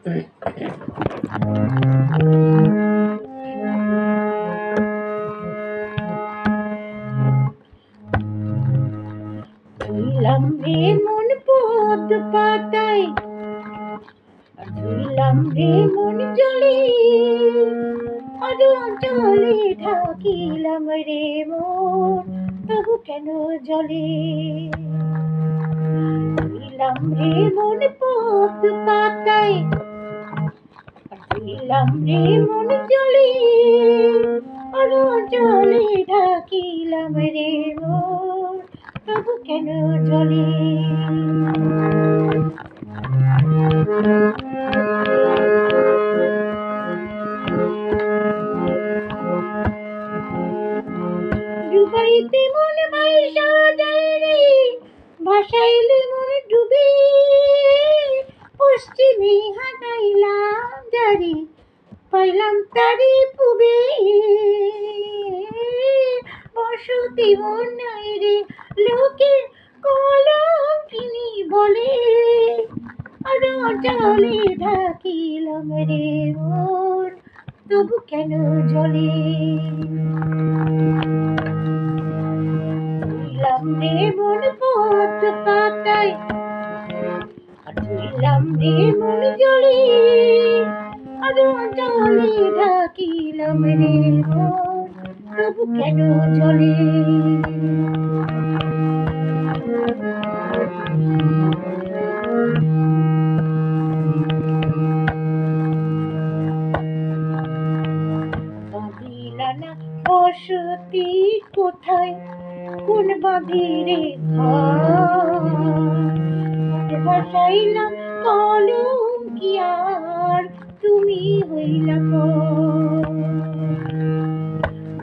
ধুইলাম রে মন পদ্ম পাতায়, ধুইলাম রে মন জলে, আরো জলে ঢাকিলাম রে মন, তবু কেন জলে? ধুইলাম রে মন পদ্ম পাতায়, ধুইলাম রে মন জলে, আরো জলে ঢাকিলাম রে মন, তবু কেন জলে? ডুবাইতে মন মাইশা যায় রে, ভাসাইলে মন ডুবে, পশ্চিমে হাঁটাইলাম জারি, পাইলাম তারি পুবে। বসতি মন নাই রে, লোকে কলঙ্কিনী বলে, আরো জলে ঢাকিলাম রে মন, তবু কেন জলে? ধুইলাম রে মন পদ্ম পাতায়, ধুইলাম রে মন জলে, আরো জলে ঢাকিলাম রে মন, তবু কেন জলে? বাঁধিলানা বসতি কোথায়, কোন বাঁধিরে ঘর, ভাসাইলাম কলঙ্কি আর তুমি হইলা পর।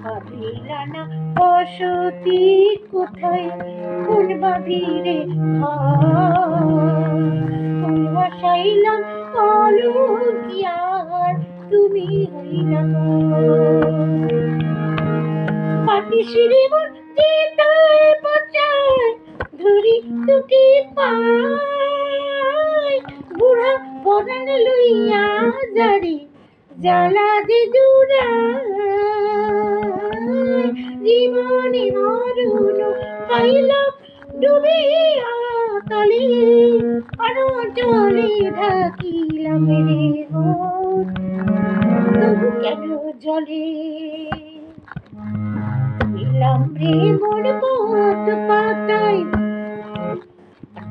বাঁধিলানা বসতি কোথায়, কোন বাঁধিরে ঘর, ভাসাইলাম কলঙ্কি আর তুমি হইলা পর। পাটিসিঁড়ি মন চিতায় পচায়, ধরি দুটি পায়, বুড়া পরাণ লইয়া জারি, জ্বালা যে জুড়ায়, জীবনে মরণ পাইলাম ডুবিয়া তলে, আরো জলে ঢাকিলাম রে মন, তবু কেন জলে? ধুইলাম রে মন পদ্ম পাতায়,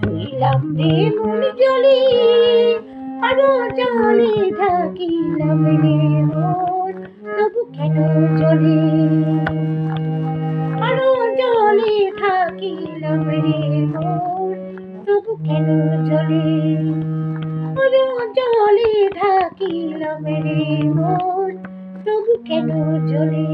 ধুইলাম রে মন জলে, আরো জলে ঢাকিলাম রে মন, তবু কেন জলে? আরো জলে ঢাকিলাম রে মন, তবু কেন জলে? আরো জলে ঢাকিলাম রে মন, তবু কেন জলে?